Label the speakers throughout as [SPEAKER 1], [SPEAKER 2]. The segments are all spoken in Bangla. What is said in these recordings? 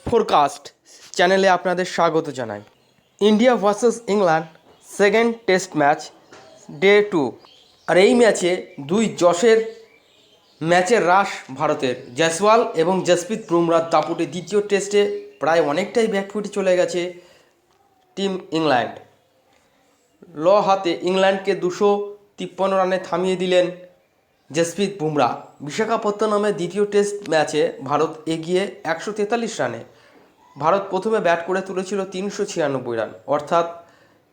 [SPEAKER 1] ফোরকাস্ট চ্যানেলে আপনাদের স্বাগত জানাই। India versus England second test match day 2। আর এই ম্যাচে দুই যশের ম্যাচের রাশ ভারতের। জয়সওয়াল এবং জসপ্রীত বুমরার দাপটে দ্বিতীয় টেস্টে প্রায় অনেকটাই ব্যাকফুটে চলে গেছে টিম ইংল্যান্ড। হাতে ইংল্যান্ডকে 253 রানে থামিয়ে দিলেন জসপ্রীত বুমরা। বিশাখাপত্তনমে দ্বিতীয় টেস্ট ম্যাচে ভারত এগিয়ে 143 রানে। ভারত প্রথমে ব্যাট করে তুলেছিল 396 রান, অর্থাৎ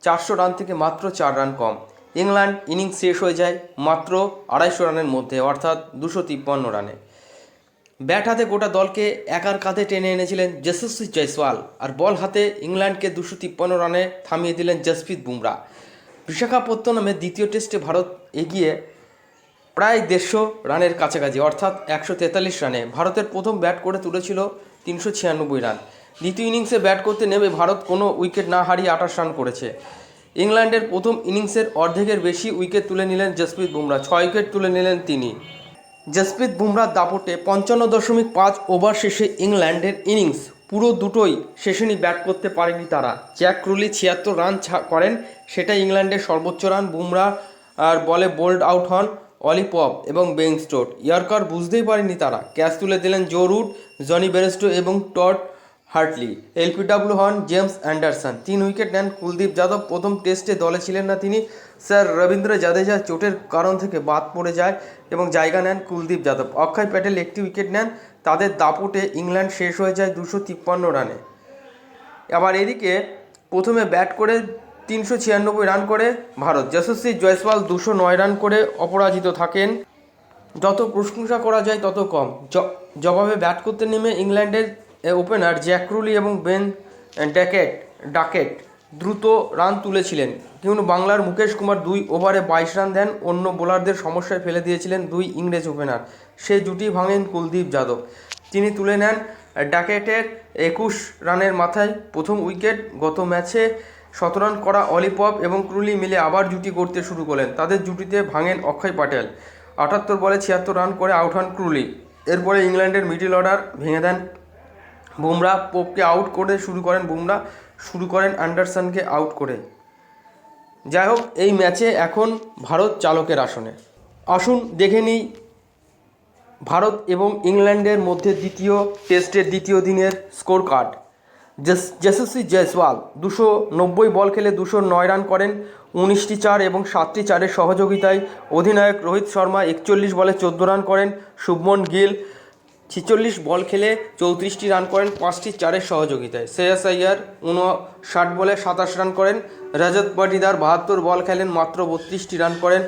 [SPEAKER 1] 400 রান থেকে মাত্র 4 রান কম। ইংল্যান্ড ইনিংস শেষ হয়ে যায় মাত্র 250 রানের মধ্যে, অর্থাৎ 253 রানে। ব্যাট হাতে গোটা দলকে একার কাঁধে টেনে এনেছিলেন যশস্বী জয়সওয়াল, আর বল হাতে ইংল্যান্ডকে 253 রানে থামিয়ে দিলেন জসপ্রীত বুমরা। বিশাখাপত্তনমে দ্বিতীয় টেস্টে ভারত এগিয়ে প্রায় 150 রানের কাছাকাছি, অর্থাৎ 143 রানে। ভারতের প্রথম ব্যাট করে তুলেছিল 396 রান। দ্বিতীয় ইনিংসে ব্যাট করতে নেমে ভারত কোনো উইকেট না হারিয়ে 28 রান করেছে। ইংল্যান্ডের প্রথম ইনিংসের অর্ধেকের বেশি উইকেট তুলে নিলেন জসপ্রীত বুমরা, 6 উইকেট তুলে নিলেন তিনি। জসপ্রীত বুমরার দাপটে 55.5 ওভার শেষে ইংল্যান্ডের ইনিংস পুরো দুটোই শেষেনি ব্যাট করতে পারেনি তারা। জ্যাক ক্রুলি 76 রান করেন, সেটা ইংল্যান্ডের সর্বোচ্চ রান। বুমরা আর বলে বোল্ড আউট হন অলি পপ এবং বেন স্টোকস। ইয়র্কার বুঝতেই পারেনি তারা। ক্যাচ তুলে দিলেন জো রুট, জনি বেরেস্টো এবং টড হার্টলি। এলপিডব্লিউ হন জেমস অ্যান্ডারসন। 3 উইকেট নেন কুলদীপ যাদব। প্রথম টেস্টে দলে ছিলেন না তিনি। স্যার রবীন্দ্র জাদেজা চোটের কারণ থেকে বাদ পড়ে যায় এবং জায়গা নেন কুলদীপ যাদব। অক্ষয় প্যাটেল 1টি উইকেট নেন। তাদের দাপটে ইংল্যান্ড শেষ হয়ে যায় 253 রানে। আবার এদিকে প্রথমে ব্যাট করে 396 রান করে ভারত। যশস্বী জয়সওয়াল 209 রান করে অপরাজিত থাকেন। যত প্রশংসা করা যায় তত কম। জবাবে ব্যাট করতে নেমে ইংল্যান্ডের ওপেনার জ্যাক ক্রুলি এবং বেন ডাকেট দ্রুত রান তুলেছিলেন, কিন্তু বাংলার মুকেশ কুমার 2 ওভারে 22 রান দেন। অন্য বোলারদের সমস্যায় ফেলে দিয়েছিলেন 2 ইংরেজ ওপেনার। সেই জুটি ভাঙেন কুলদীপ যাদব। তিনি তুলে নেন ডাকেটের 21 রানের মাথায় প্রথম উইকেট। গত ম্যাচে 17 রান করা অলি পপ এবং ক্রুলি মিলে আবার জুটি করতে শুরু করলেন। তাদের জুটিতে ভাঙেন অক্ষয় প্যাটেল। 78 বলে 76 রান করে আউট হন ক্রুলি। এরপরে ইংল্যান্ডের মিডল অর্ডার ভেঙে দেন বুমরা। পোপকে আউট করে বুমরা শুরু করেন অ্যান্ডারসনকে আউট করে। যাই হোক, এই ম্যাচে এখন ভারত চালকের আসনে। আসুন দেখে নিই ভারত এবং ইংল্যান্ডের মধ্যে দ্বিতীয় টেস্টের দ্বিতীয় দিনের স্কোর কার্ড। যশস্বী জয়সওয়াল 290 বল খেলে 209 রান করেন। 19টি 4 এবং 7টি 4-এর সহযোগিতায়। অধিনায়ক রোহিত শর্মা 41 বলে 14 রান করেন। শুভমন গিল 46 বল খেলে 34টি রান করেন 5টি 4-এর সহযোগিতায়। শ্রেয়াস আইয়ার 59 বলে 27 রান করেন। রজত পাটিদার 72 বল খেলেন, মাত্র 32টি রান করেন।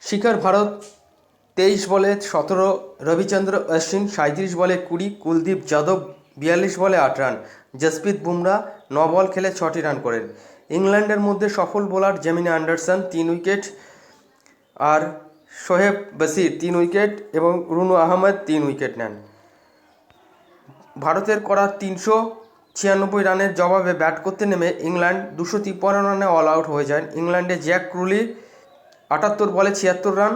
[SPEAKER 1] শিখর ভারত 23 বলে 17। রবিচন্দ্র অশ্বিন 37 বলে 20। কুলদীপ যাদব 42 বলে 8 রান। জসপ্রীত বুমরা 9 বল খেলে 6টি রান করেন। ইংল্যান্ডের মধ্যে সফল বোলার জেমিনি অ্যান্ডারসন 3 উইকেট, আর শোয়েব বশির 3 উইকেট এবং রুনু আহমেদ 3 উইকেট নেন। ভারতের করা 396 রানের জবাবে ব্যাট করতে নেমে ইংল্যান্ড 253 রানে অল আউট হয়ে যায়। ইংল্যান্ডে জ্যাক ক্রুলি 78 বলে 76 রান।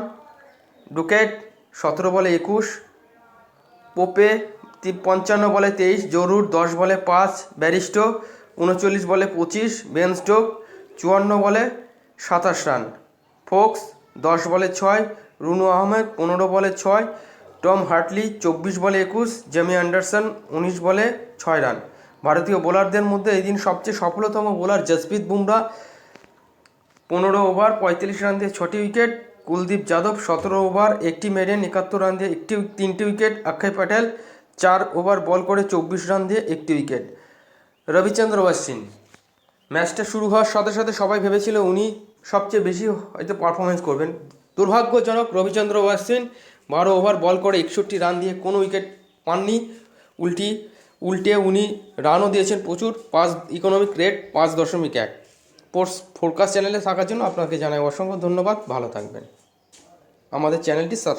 [SPEAKER 1] ডুকেট 17 বলে 21। পোপে 55 বলে 23। জো রুট 10 বলে 5। ব্যারিস্টো 39 বলে 25। বেন স্টোকস 54 বলে 27 রান। ফোক্স 10 বলে 6। রুনু আহমেদ 15 বলে 6। টম হার্টলি 24 বলে 21। জেমি অ্যান্ডারসন 19 বলে 6 রান। ভারতীয় বোলারদের মধ্যে এদিন সবচেয়ে সফলতম bowler Jasprit Bumrah 15 over 35 run দিয়ে 6টি উইকেট। কুলদীপ যাদব 17 ওভার 1টি মেডেন 71 রান দিয়ে 3টি wicket. Axar Patel 4 over ball করে 24 রান দিয়ে 1টি উইকেট। রবিচন্দ্র অশ্বিন ম্যাচটা শুরু হওয়ার সাথে সাথে সবাই ভেবেছিল উনি সবচেয়ে বেশি হয়তো পারফরমেন্স করবেন। দুর্ভাগ্যজনক, রবিচন্দ্র অশ্বিন 12 ওভার বল করে 61 রান দিয়ে কোনো উইকেট পাননি। উল্টে উনি রানও দিয়েছেন প্রচুর। Economic rate 5.1। ফোরকাস্ট চ্যানেলে থাকার জন্য আপনাকে জানাই অসংখ্য ধন্যবাদ। ভালো থাকবেন। আমাদের চ্যানেলটি সাবস্ক্রাইব